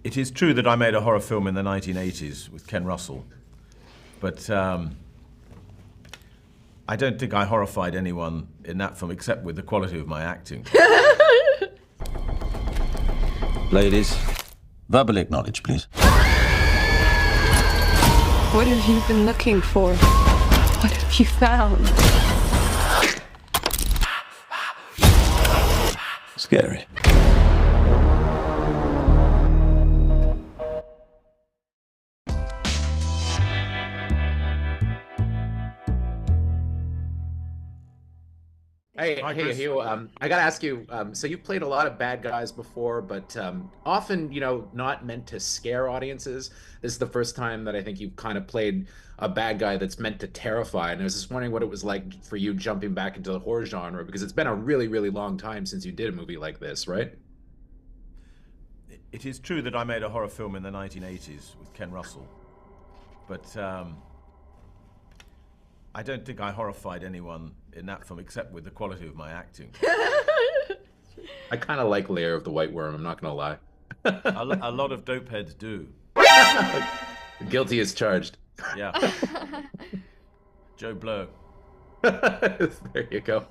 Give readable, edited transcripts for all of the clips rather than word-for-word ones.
It is true that I made a horror film in the 1980s with Ken Russell, but I don't think I horrified anyone in that film except with the quality of my acting. Ladies, verbally acknowledge, please. What have you been looking for? What have you found? Scary. Hey, Hugh, I gotta ask you, so you've played a lot of bad guys before, but often, not meant to scare audiences. This is the first time that I think you've kind of played a bad guy that's meant to terrify, and I was just wondering what it was like for you jumping back into the horror genre, because it's been a really, really long time since you did a movie like this, right? It is true that I made a horror film in the 1980s with Ken Russell, but I don't think I horrified anyone in that film except with the quality of my acting. I kind of like Lair of the White Worm, I'm not gonna lie. A lot of dope heads do. Guilty as charged. Yeah. Joe Blow. There you go.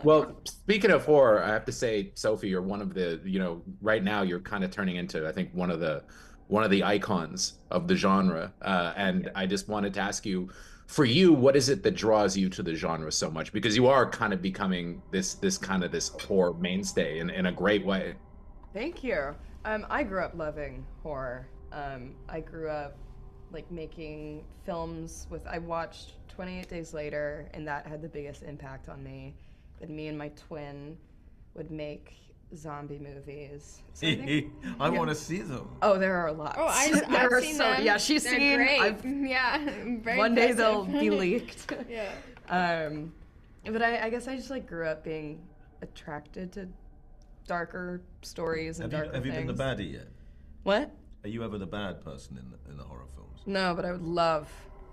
Well, speaking of horror, I have to say, Sophie, you're one of the, right now you're kind of turning into, I think, one of the icons of the genre. And I just wanted to ask you, for you, what is it that draws you to the genre so much? Because you are kind of becoming this horror mainstay in a great way. Thank you. I grew up loving horror. I grew up making films I watched 28 Days Later, and that had the biggest impact on me. Then me and my twin would make zombie movies. So I want to see them. Oh, there are a lot. Oh, I've seen them. Yeah, she's They're seen. Great. Very one day impressive. they'll be leaked. Yeah. But I guess I just grew up being attracted to darker stories and darker things. Have you been the baddie yet? What? Are you ever the bad person in the horror films? No, but I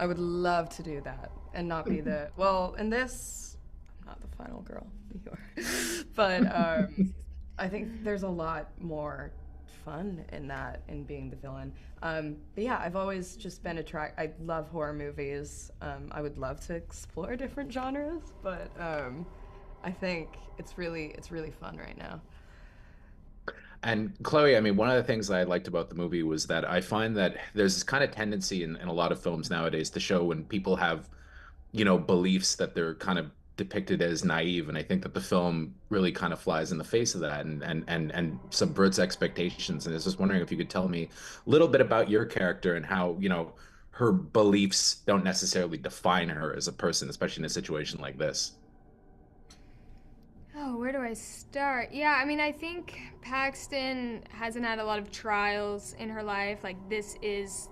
would love to do that and not be the, in this, I'm not the final girl, you are. But I think there's a lot more fun in that, in being the villain. But yeah, I've always just been I love horror movies. I would love to explore different genres, but I think it's really fun right now. And Chloe, I mean, one of the things that I liked about the movie was that I find that there's this kind of tendency in a lot of films nowadays to show when people have, beliefs that they're kind of depicted as naive. And I think that the film really kind of flies in the face of that and subverts expectations. And I was just wondering if you could tell me a little bit about your character and how, her beliefs don't necessarily define her as a person, especially in a situation like this. Oh, where do I start? Yeah, I mean, I think Paxton hasn't had a lot of trials in her life. This is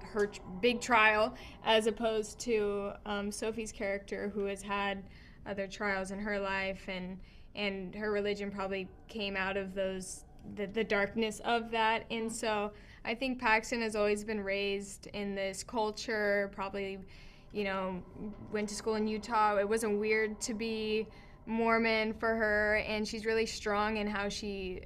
her big trial, as opposed to Sophie's character, who has had other trials in her life, and her religion probably came out of the darkness of that. And so I think Paxton has always been raised in this culture, probably, went to school in Utah. It wasn't weird to be Mormon for her, and she's really strong in how she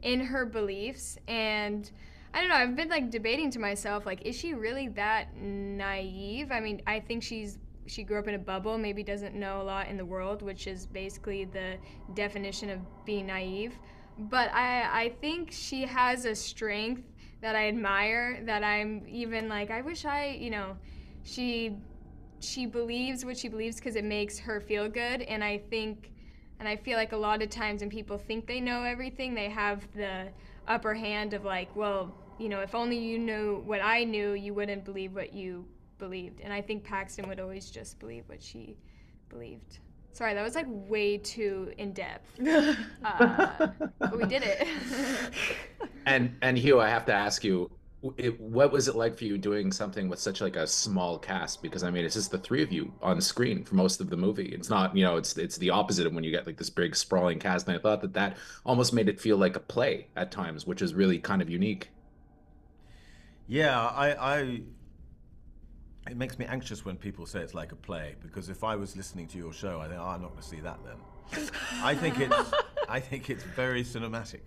in her beliefs. And I don't know, I've been debating to myself, is she really that naive? I mean, I think she grew up in a bubble, maybe doesn't know a lot in the world, which is basically the definition of being naive. But I think she has a strength that I admire, that I'm even I wish she believes what she believes because it makes her feel good. And I feel like a lot of times when people think they know everything, they have the upper hand of if only you knew what I knew, you wouldn't believe what you believed. And I think Paxton would always just believe what she believed. Sorry, that was way too in-depth. But we did it. And Hugh, I have to ask you, what was it like for you doing something with such a small cast? Because I mean, it's just the three of you on screen for most of the movie. It's not, it's the opposite of when you get this big sprawling cast. And I thought that almost made it feel like a play at times, which is really kind of unique. Yeah, it makes me anxious when people say it's like a play, because if I was listening to your show, I think, I'm not going to see that then. I think it's very cinematic.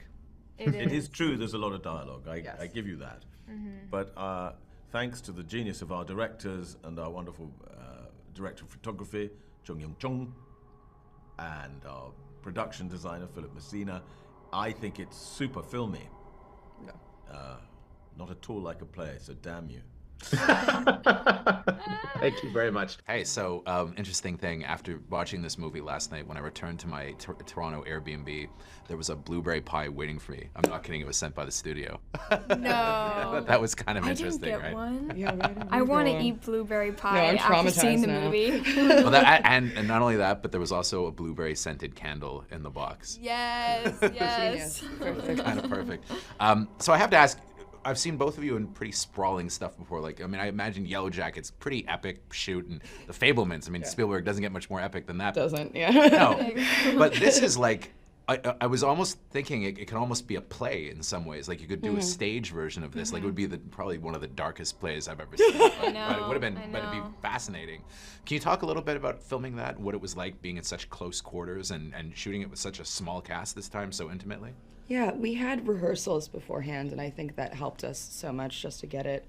It is true. There's a lot of dialogue. Yes. I give you that. But thanks to the genius of our directors and our wonderful director of photography, Chung Young Chung, and our production designer, Philip Messina, I think it's super filmy. Yeah. Not at all like a play, so damn you. Thank you very much. Hey, so interesting thing, after watching this movie last night, when I returned to my Toronto Airbnb, there was a blueberry pie waiting for me. I'm not kidding, it was sent by the studio. No. That was kind of I interesting, didn't get right? one. Yeah, I want to eat blueberry pie I'm after seeing the traumatized now. movie. Well, that, and not only that, but there was also a blueberry scented candle in the box. Yes, yes. Perfect. Kind of perfect. So I have to ask, I've seen both of you in pretty sprawling stuff before. Like, I mean, I imagine Yellow Jacket's pretty epic shoot, and The Fablemans. I mean, Spielberg doesn't get much more epic than that. Doesn't, yeah. No, but this is like, I was almost thinking it can almost be a play in some ways. Like you could do a stage version of this. Like it would be probably one of the darkest plays I've ever seen. But it would have been, but it'd be fascinating. Can you talk a little bit about filming that? What it was like being in such close quarters and shooting it with such a small cast this time so intimately? Yeah, we had rehearsals beforehand, and I think that helped us so much just to get it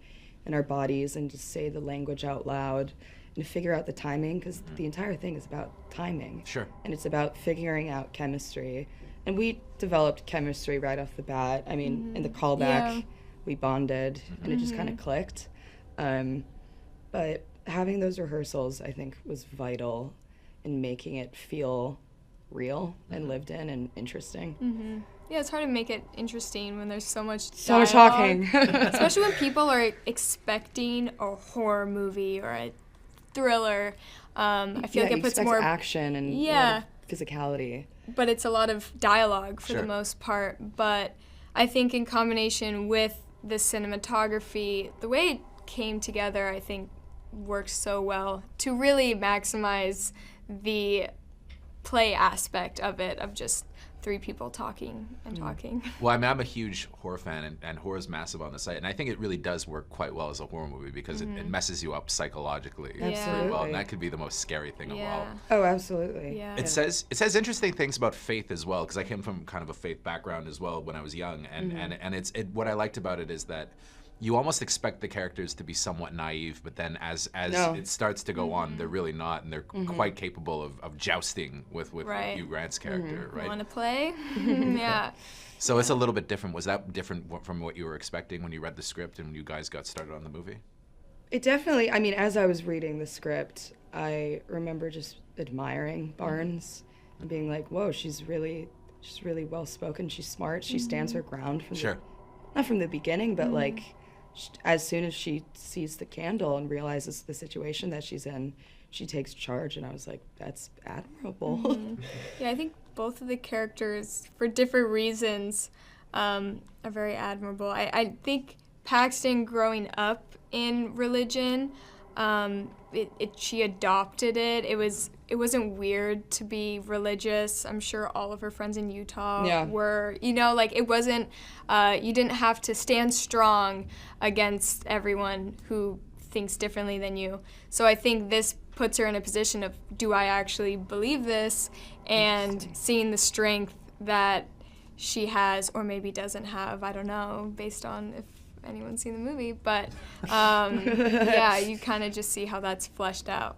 in our bodies and just say the language out loud and figure out the timing, because the entire thing is about timing. Sure. And it's about figuring out chemistry. And we developed chemistry right off the bat. I mean, in the callback, we bonded, and it just kind of clicked. But having those rehearsals, I think, was vital in making it feel real and lived in and interesting. Yeah, it's hard to make it interesting when there's so much So much dialogue. talking. Especially when people are expecting a horror movie or a thriller. I feel like it puts more action and Yeah. physicality. but it's a lot of dialogue for Sure. the most part. But I think in combination with the cinematography, the way it came together, I think works so well to really maximize the play aspect of it, of just three people talking and talking. Well, I mean, I'm a huge horror fan, and horror's massive on the site, and I think it really does work quite well as a horror movie because it messes you up psychologically very well, Absolutely. and that could be the most scary thing of all. Yeah. Oh, absolutely. Yeah. It says interesting things about faith as well, because I came from kind of a faith background as well when I was young, and what I liked about it is that you almost expect the characters to be somewhat naive, but then as No. it starts to go on, they're really not, and they're quite capable of jousting with Right. Hugh Grant's character, right? Want to play? Yeah. So it's a little bit different. Was that different from what you were expecting when you read the script and when you guys got started on the movie? It definitely, I mean, as I was reading the script, I remember just admiring Barnes and being like, whoa, she's really well spoken. She's smart. She stands her ground from Sure. not from the beginning, but like as soon as she sees the candle and realizes the situation that she's in, she takes charge. And I was like, that's admirable. Yeah, I think both of the characters, for different reasons, are very admirable. I think Paxton growing up in religion, she adopted it. It wasn't weird to be religious. I'm sure all of her friends in Utah were, like it wasn't, you didn't have to stand strong against everyone who thinks differently than you. So I think this puts her in a position of, do I actually believe this? And seeing the strength that she has, or maybe doesn't have, I don't know, based on if anyone's seen the movie, but yeah, you kind of just see how that's fleshed out.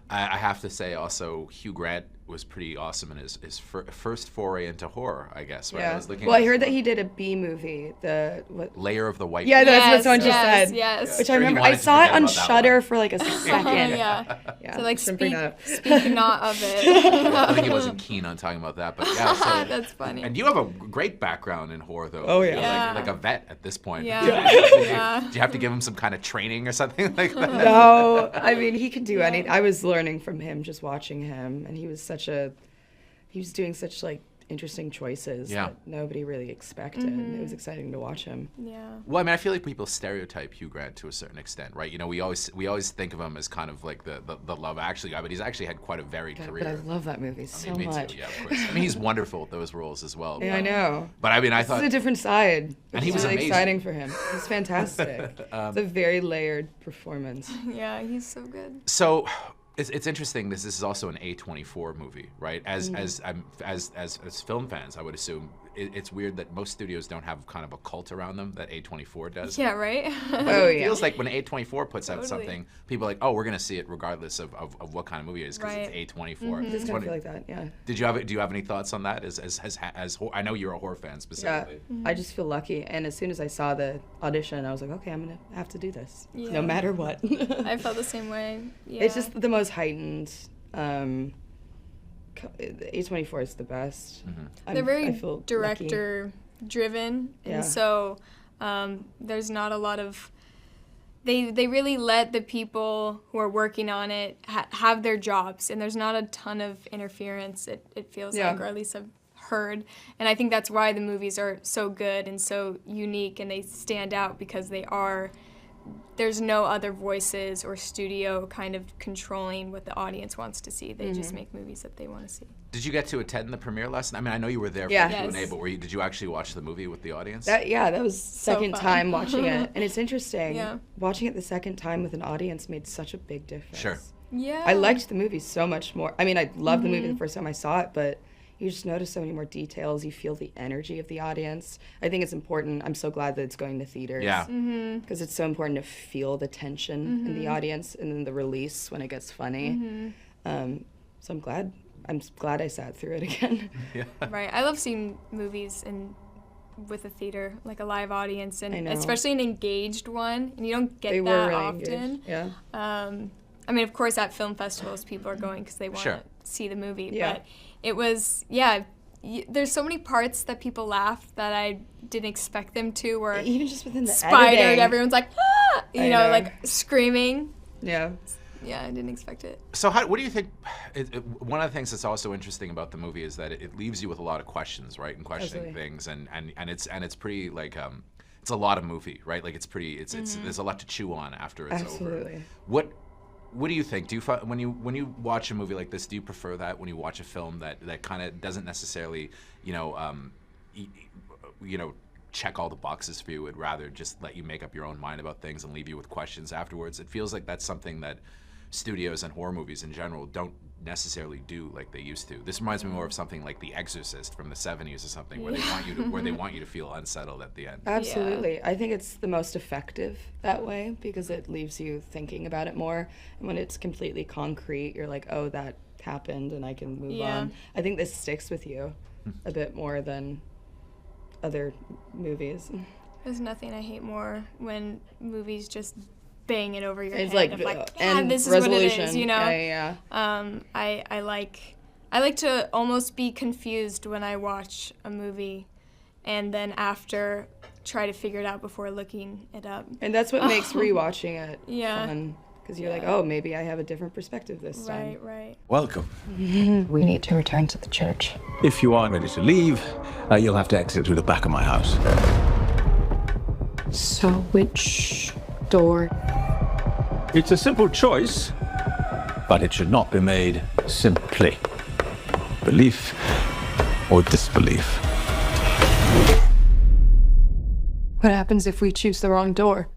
I have to say also, Hugh Grant was pretty awesome in his first foray into horror, I guess. Right? I was looking Well, at I heard that he did a B movie, what? Layer of the White. Yeah, that's what someone just yes, said. yes. Which I Sure, you remember. I wanted to saw it forget on about that Shudder one. for like a second. Yeah. So like shouldn't bring that speak not of it. I think he wasn't keen on talking about that, but yeah. So, That's funny. and you have a great background in horror, though. Oh, yeah. You're Yeah. like a vet at this point. Yeah. Yeah. Do you have to give him some kind of training or something like that? No, I mean, he could do anything. I was learning from him, just watching him, and he was doing such like interesting choices that nobody really expected. It was exciting to watch him. Yeah. Well, I mean, I feel like people stereotype Hugh Grant to a certain extent, right? You know, we always think of him as kind of like the Love Actually guy, but he's actually had quite a varied career. But I love that movie so me much. too, yeah, of course. I mean, he's wonderful with those roles as well. Yeah, I know. But I mean, I This thought is a different side. And he It's was really amazing. exciting for him. He's fantastic. It's a very layered performance. Yeah, he's so good. so. It's interesting. This is also an A24 movie, right? As film fans, I would assume it's weird that most studios don't have kind of a cult around them that A24 does. Yeah, right? It feels like when A24 puts out Totally. something, people are like, oh, we're going to see it regardless of what kind of movie it is, because Right. it's A24. It does kind of feel like that, yeah. Do you have any thoughts on that? I know you're a horror fan specifically. Yeah, I just feel lucky. And as soon as I saw the audition, I was like, okay, I'm going to have to do this, Yeah. no matter what. I felt the same way. Yeah. It's just the most heightened. A24 is the best. They're very I feel lucky. director driven, Yeah. and so there's not a lot of. They really let the people who are working on it have their jobs, and there's not a ton of interference. It feels Yeah. like, or at least I've heard, and I think that's why the movies are so good and so unique, and they stand out because they are. There's no other voices or studio kind of controlling what the audience wants to see. They just make movies that they want to see. Did you get to attend the premiere last night? I mean, I know you were there Yeah. for the Q&A, Yes. but did you actually watch the movie with the audience? That was second fun. time watching it, and it's interesting. Yeah. Watching it the second time with an audience made such a big difference. Sure. Yeah. I liked the movie so much more. I mean, I loved the movie the first time I saw it, but you just notice so many more details. You feel the energy of the audience. I think it's important. I'm so glad that it's going to theaters. Yeah. Because it's so important to feel the tension in the audience and then the release when it gets funny. So I'm glad I sat through it again. Right. I love seeing movies with a theater, like a live audience, I and know. especially an engaged one. And you don't get They were that really often. engaged. Yeah. I mean, of course, at film festivals, people are going because they want Sure. to see the movie. Yeah. But it was, there's so many parts that people laughed that I didn't expect them to, where Even just within the spidered, editing. everyone's like, ah! You I know, know. like screaming. Yeah. Yeah, I didn't expect it. So what do you think? One of the things that's also interesting about the movie is that it leaves you with a lot of questions, right? And questioning Absolutely. things, and it's pretty like it's a lot of movie, right? Like it's pretty it's there's a lot to chew on after it's over. Absolutely. What do you think? Do you when you watch a movie like this, do you prefer that when you watch a film that kind of doesn't necessarily check all the boxes for you? Would rather just let you make up your own mind about things and leave you with questions afterwards? It feels like that's something that studios and horror movies in general don't necessarily do like they used to. This reminds me more of something like The Exorcist from the 70s or something, where they want you to feel unsettled at the end. Absolutely. I think it's the most effective that way because it leaves you thinking about it more. And when it's completely concrete, you're like, oh, that happened and I can move on. I think this sticks with you a bit more than other movies. There's nothing I hate more when movies just bang it over your It's head. like, Of like, and this is resolution. what it is, you know? Yeah. I like to almost be confused when I watch a movie, and then after try to figure it out before looking it up. And that's what makes rewatching it Yeah. fun. Because you're like, oh, maybe I have a different perspective this time. Right. Welcome. We need to return to the church. If you aren't ready to leave, you'll have to exit through the back of my house. So which door? It's a simple choice, but it should not be made simply. Belief or disbelief. What happens if we choose the wrong door?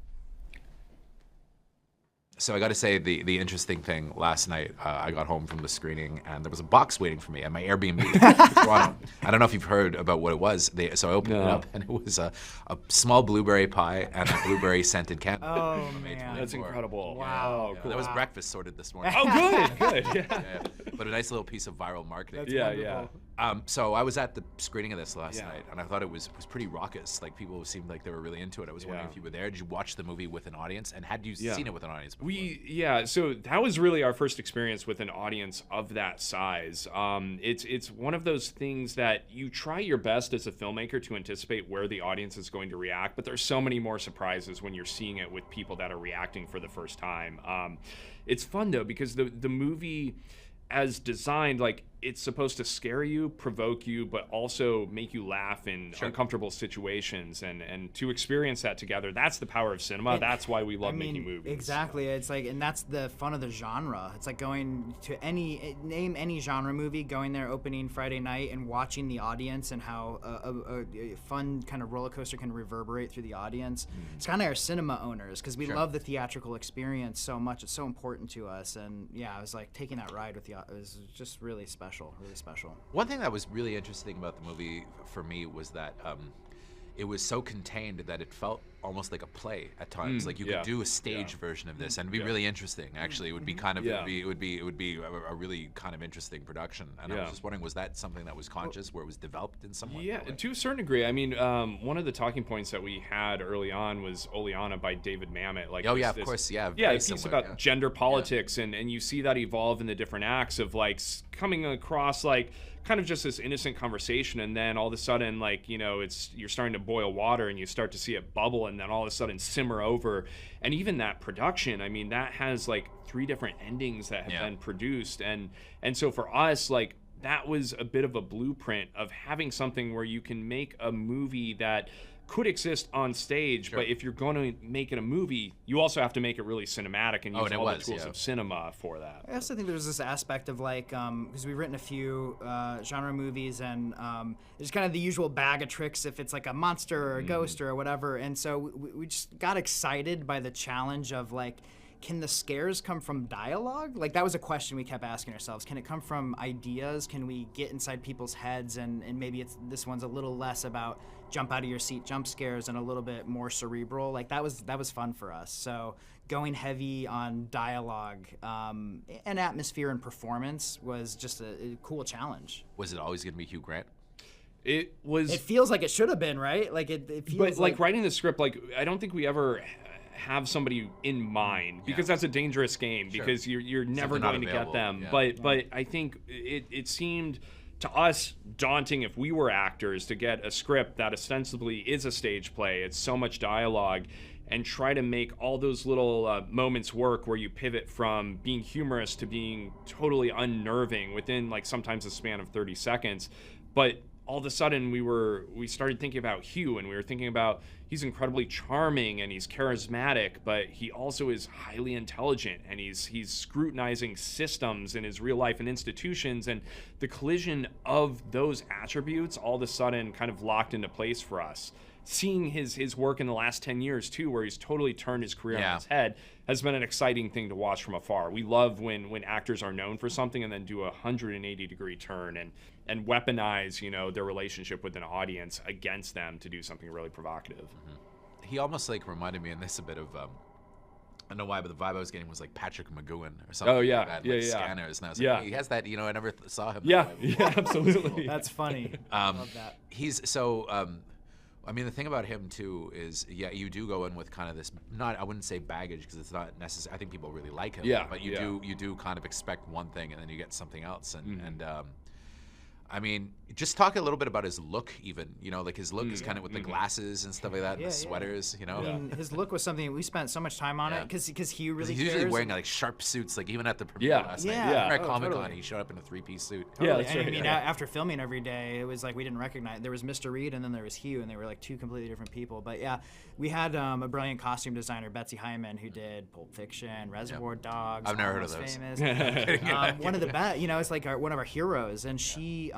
So I got to say, the interesting thing last night, I got home from the screening and there was a box waiting for me at my Airbnb in Toronto. I don't know if you've heard about what it was. So I opened it up and it was a small blueberry pie and a blueberry scented candle. Oh, man. That's incredible. Wow. Oh, cool. That was breakfast sorted this morning. Oh, good. Yeah. Yeah. But a nice little piece of viral marketing. Yeah. So I was at the screening of this last night, and I thought it was pretty raucous. Like people seemed like they were really into it. I was wondering if you were there. Did you watch the movie with an audience? And had you seen it with an audience before? So that was really our first experience with an audience of that size. It's one of those things that you try your best as a filmmaker to anticipate where the audience is going to react, but there's so many more surprises when you're seeing it with people that are reacting for the first time. It's fun though because the movie, as designed, like it's supposed to scare you, provoke you, but also make you laugh in uncomfortable situations, and to experience that together, that's the power of cinema. That's why we love making movies. Exactly. It's like, and that's the fun of the genre. It's like going to name any genre movie, going there opening Friday night and watching the audience and how a fun kind of roller coaster can reverberate through the audience. It's kind of our cinema owners because we love the theatrical experience so much. It's so important to us, and I was like taking that ride with it was just really special. special, really special. One thing that was really interesting about the movie for me was that it was so contained that it felt almost like a play at times. Like you could do a stage version of this, and it'd be really interesting. Actually, it would be kind of it would be a really kind of interesting production. And I was just wondering, was that something that was conscious, where it was developed in some way? Yeah, to a certain degree. I mean, one of the talking points that we had early on was Oleana by David Mamet. Like, of course, yeah, a piece about gender politics, and you see that evolve in the different acts of like coming across like kind of just this innocent conversation, and then all of a sudden, like, you know, you're starting to boil water and you start to see it bubble and then all of a sudden simmer over. And even that production, I mean, that has like 3 different endings that have been produced, and so for us, like, that was a bit of a blueprint of having something where you can make a movie that could exist on stage, but if you're going to make it a movie, you also have to make it really cinematic and use all the tools of cinema for that. I also think there's this aspect of like, because we've written a few genre movies, and there's kind of the usual bag of tricks if it's like a monster or a ghost or whatever, and so we just got excited by the challenge of like, can the scares come from dialogue? Like, that was a question we kept asking ourselves. Can it come from ideas? Can we get inside people's heads, and maybe this one's a little less about jump out of your seat jump scares and a little bit more cerebral? Like, that was fun for us. So going heavy on dialogue and atmosphere and performance was just a cool challenge. Was it always going to be Hugh Grant? It was. It feels like it should have been, right? Like it feels. But like writing the script, like, I don't think we ever have somebody in mind, because that's a dangerous game, because you're never going to get them. But I think it seemed to us daunting, if we were actors, to get a script that ostensibly is a stage play. It's so much dialogue, and try to make all those little moments work, where you pivot from being humorous to being totally unnerving within like sometimes a span of 30 seconds. But all of a sudden we started thinking about Hugh, and we were thinking about, he's incredibly charming and he's charismatic, but he also is highly intelligent, and he's scrutinizing systems in his real life and institutions, and the collision of those attributes all of a sudden kind of locked into place for us. Seeing his work in the last 10 years too, where he's totally turned his career on its head, has been an exciting thing to watch from afar. We love when actors are known for something and then do a 180-degree turn and weaponize, you know, their relationship with an audience against them to do something really provocative. He almost like reminded me in this a bit of I don't know why, but the vibe I was getting was like Patrick McGowan or something. Oh yeah, like that, like Scanners. And I was like, hey, he has that. You know, I never saw him. Yeah, absolutely. That's funny. I love that. He's so. I mean, the thing about him too is, you do go in with kind of this, I wouldn't say baggage, because it's not necessary. I think people really like him. But you do kind of expect one thing, and then you get something else, and I mean, just talk a little bit about his look, even. You know, like his look is kind of with the glasses and stuff like that, and the sweaters. You know, I mean, his look was something we spent so much time on it, because Hugh really he's usually wearing like sharp suits, like even at the premiere last night. At Comic-Con, he showed up in a 3-piece suit. Totally. And I mean, after filming every day, it was like we didn't recognize. There was Mr. Reed, and then there was Hugh, and they were like 2 completely different people. But yeah, we had a brilliant costume designer, Betsy Hyman, who did Pulp Fiction, Reservoir Dogs. I've never heard of those. Famous. One of the best, you know, it's like one of our heroes, and she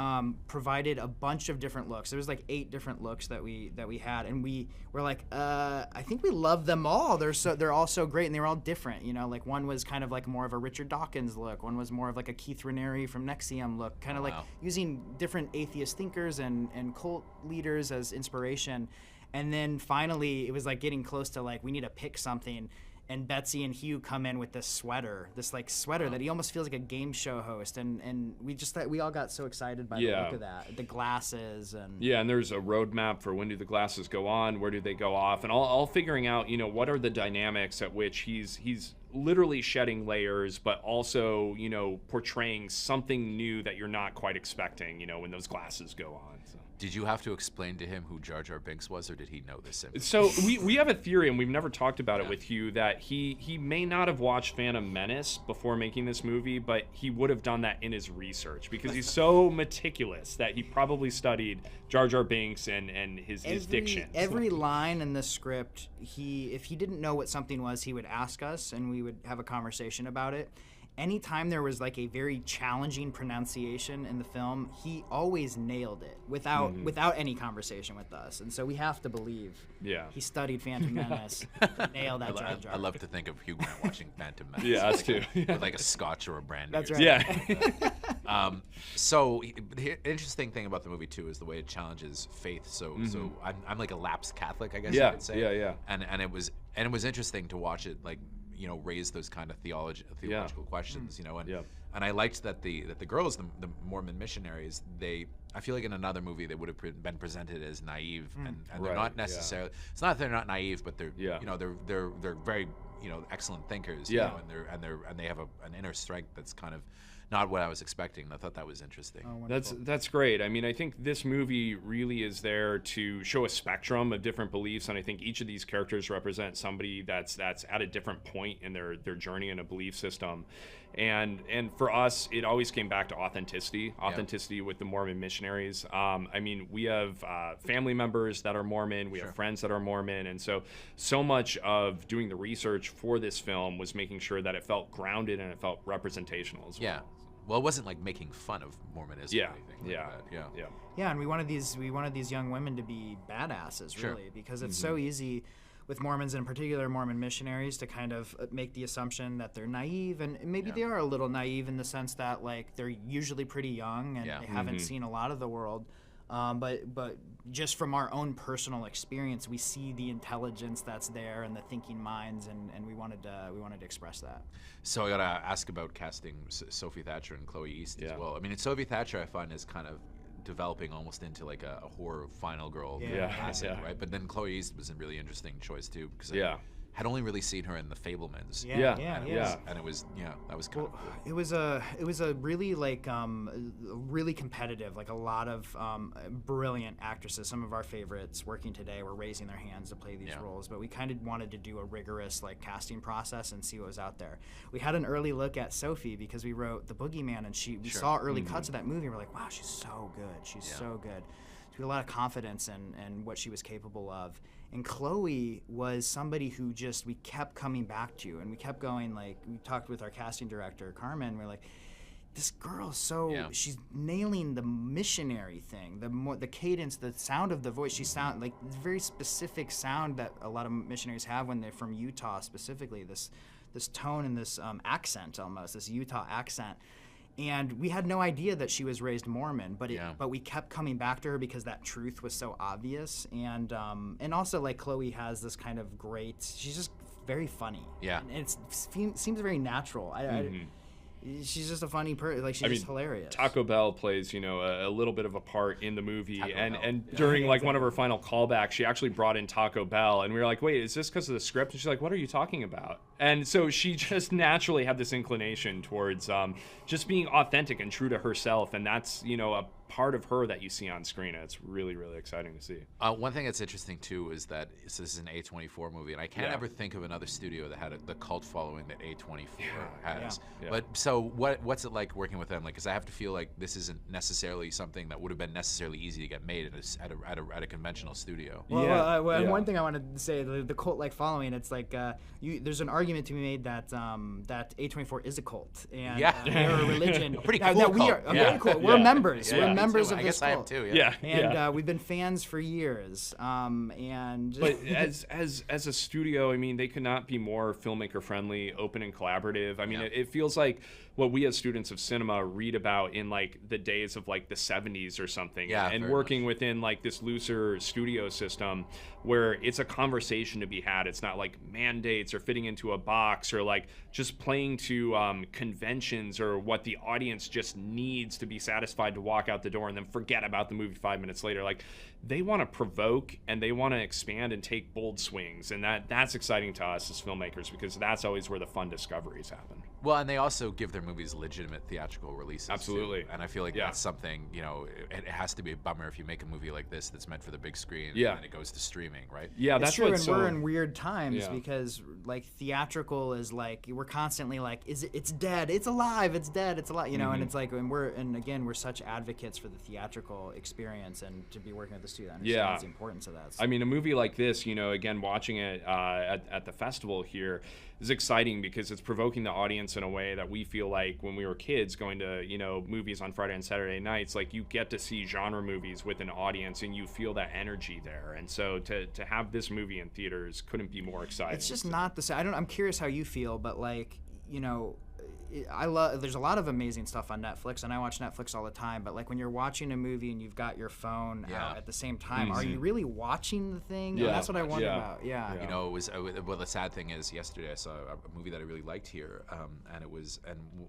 provided a bunch of different looks. There was like 8 different looks that we had, and we were like, I think we love them all. They're all so great, and they were all different. You know, like one was kind of like more of a Richard Dawkins look. One was more of like a Keith Raniere from NXIVM look, kind of like using different atheist thinkers and cult leaders as inspiration. And then finally, it was like getting close to like, we need to pick something. And Betsy and Hugh come in with this sweater that he almost feels like a game show host, and we all got so excited by the look of that, the glasses and and there's a roadmap for when do the glasses go on, where do they go off, and all figuring out, you know, what are the dynamics at which he's literally shedding layers, but also, you know, portraying something new that you're not quite expecting, you know, when those glasses go on. So. Did you have to explain to him who Jar Jar Binks was, or did he know this? So we have a theory, and we've never talked about it with Hugh, that he may not have watched Phantom Menace before making this movie, but he would have done that in his research, because he's so meticulous that he probably studied Jar Jar Binks and his diction. Every line in the script, if he didn't know what something was, he would ask us, and we would have a conversation about it. anytime there was like a very challenging pronunciation in the film, he always nailed it without any conversation with us. And so we have to believe he studied Phantom Menace, nailed that Jar Jar. I love to think of Hugh Grant watching Phantom Menace. Yeah, us too. With like a scotch or a brandy. That's or right. Yeah. So the interesting thing about the movie too is the way it challenges faith. So I'm like a lapsed Catholic, I guess you could say. Yeah. And it was interesting to watch it, like, you know, raise those kind of theological questions, you know, and I liked that the girls, the Mormon missionaries, I feel like in another movie they would have been presented as naive, and they're not necessarily. It's not that they're not naive, but they're you know, they're very, you know, excellent thinkers, you know, and they have an inner strength that's kind of not what I was expecting. I thought that was interesting. Oh, That's great. I mean, I think this movie really is there to show a spectrum of different beliefs, and I think each of these characters represent somebody that's at a different point in their journey in a belief system. And for us, it always came back to authenticity with the Mormon missionaries. I mean, we have family members that are Mormon, we have friends that are Mormon, and so much of doing the research for this film was making sure that it felt grounded and it felt representational as well. Yeah. Well, it wasn't like making fun of Mormonism or anything like that. Yeah, and we wanted these young women to be badasses, really, because it's so easy with Mormons, and in particular Mormon missionaries, to kind of make the assumption that they're naive, and maybe they are a little naive in the sense that like they're usually pretty young and they haven't seen a lot of the world. But just from our own personal experience, we see the intelligence that's there and the thinking minds, and we wanted to express that. So I gotta ask about casting Sophie Thatcher and Chloe East as well. I mean, Sophie Thatcher I find is kind of developing almost into like a horror final girl classic, right? But then Chloe East was a really interesting choice too, because I had only really seen her in The Fabelmans. And it was that was kind of cool. It was a really like really competitive, like a lot of brilliant actresses. Some of our favorites working today were raising their hands to play these roles, but we kind of wanted to do a rigorous like casting process and see what was out there. We had an early look at Sophie because we wrote The Boogeyman, and we saw early cuts of that movie, and we're like, wow, she's so good. She's so good. So we had a lot of confidence in what she was capable of. And Chloe was somebody who we kept coming back to, and we kept going, like, we talked with our casting director, Carmen, we're like, this girl's she's nailing the missionary thing, the cadence, the sound of the voice. She sound like this very specific sound that a lot of missionaries have when they're from Utah specifically, this tone and this accent almost, this Utah accent. And we had no idea that she was raised Mormon, but we kept coming back to her because that truth was so obvious. And also, like, Chloe has this kind of great, she's just very funny. Yeah. And it seems very natural. She's just a funny person. Like, she's just hilarious. Taco Bell plays, you know, a little bit of a part in the movie, and during like one of her final callbacks, she actually brought in Taco Bell, and we were like, wait, is this because of the script? And she's like, what are you talking about? And so she just naturally had this inclination towards just being authentic and true to herself, and that's, you know, a part of her that you see on screen, and it's really, really exciting to see. One thing that's interesting too is that this is an A24 movie, and I can't ever think of another studio that had the cult following that A24 has. But so what's it like working with them? Like, because I have to feel like this isn't necessarily something that would have been necessarily easy to get made at a conventional studio. One thing I wanted to say, the cult-like following, it's like there's an argument to be made that that A24 is a cult, and they're a religion. A pretty cool cult. Very cool. We're members. We're members of I this guess cult. I have too. And we've been fans for years. But as a studio, I mean, they could not be more filmmaker friendly, open and collaborative. I mean, it feels like what we as students of cinema read about in like the days of like the 70s or something, and working within like this looser studio system where it's a conversation to be had. It's not like mandates or fitting into a box or like just playing to conventions or what the audience just needs to be satisfied to walk out the door and then forget about the movie 5 minutes later. Like, they want to provoke and they want to expand and take bold swings, and that's exciting to us as filmmakers, because that's always where the fun discoveries happen. Well, and they also give their movies legitimate theatrical releases. Absolutely. Too. And I feel like that's something, you know, it has to be a bummer if you make a movie like this that's meant for the big screen and it goes to streaming, right? Yeah, that's true. And we're in weird times because like theatrical is like, we're constantly like, it's dead, it's alive, it's dead, it's alive, you know, and it's like, and we're such advocates for the theatrical experience, and to be working with the studio, I understand the importance of that. So. I mean, a movie like this, you know, again, watching it at the festival here, is exciting because it's provoking the audience in a way that we feel like when we were kids going to, you know, movies on Friday and Saturday nights, like you get to see genre movies with an audience and you feel that energy there. And so to have this movie in theaters couldn't be more exciting. It's just not the same. I'm curious how you feel, but like, you know, there's a lot of amazing stuff on Netflix, and I watch Netflix all the time, but like when you're watching a movie and you've got your phone out at the same time, are you really watching the thing? Yeah. And that's what I wonder about. Yeah. You know, it was well, the sad thing is yesterday I saw a movie that I really liked here, and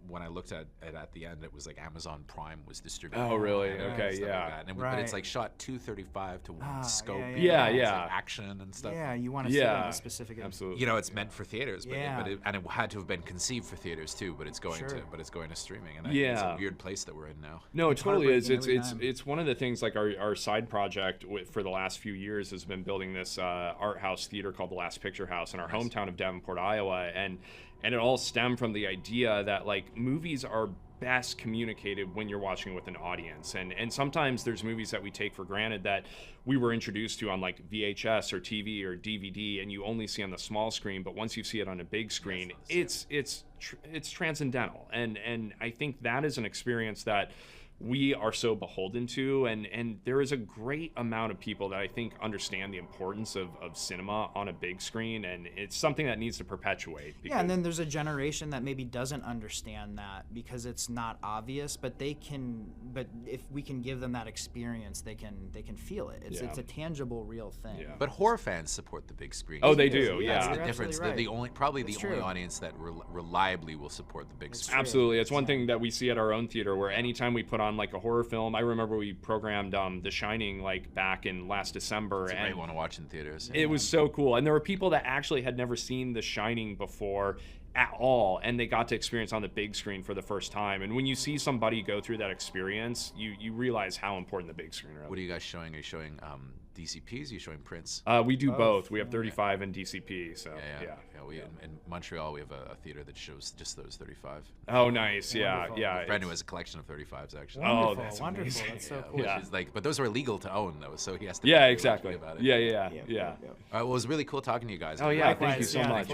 when I looked at it at the end, it was like Amazon Prime was distributing. Oh, really? And Okay, stuff yeah. like that. But it's like shot 235 to one scope. Yeah. It's like action and stuff. Yeah, you want to see the specific. Absolutely. You know, it's meant for theaters, but Yeah. it had to have been conceived for theaters too. But it's going to streaming, and it's a weird place that we're in now. No, it totally is. heartbreaking It's one of the things, like our side project for the last few years has been building this art house theater called the Last Picture House in our hometown of Davenport, Iowa, and it all stemmed from the idea that like movies are best communicated when you're watching with an audience, and sometimes there's movies that we take for granted that we were introduced to on like VHS or TV or DVD, and you only see on the small screen, but once you see it on a big screen, it's transcendental, and I think that is an experience that we are so beholden to, and there is a great amount of people that I think understand the importance of cinema on a big screen, and it's something that needs to perpetuate. Yeah, and then there's a generation that maybe doesn't understand that because it's not obvious, but if we can give them that experience, they can feel it. It's a tangible, real thing. Yeah. But horror fans support the big screen. Oh, they do. That's Yeah. the difference. Right. They're the only audience that reliably will support the big screen. Absolutely. It's one thing that we see at our own theater where anytime we put on like a horror film, I remember we programmed The Shining like back in last December. It's a and great one to watch in theaters. It was so cool. And there were people that actually had never seen The Shining before at all, and they got to experience on the big screen for the first time. And when you see somebody go through that experience, you realize how important the big screen is. What are you guys showing? Are you showing DCPs? Are you showing prints? We do both. We have 35 and DCP. So yeah. In Montreal, we have a theater that shows just those 35. Oh, nice. Yeah. A friend who has a collection of 35s actually. Oh, that's wonderful. amazing. That's so cool. Which is like, but those are illegal to own though, so he has to. Yeah, exactly. About it. Yeah. All right, well, it was really cool talking to you guys. Oh yeah, thank you so much.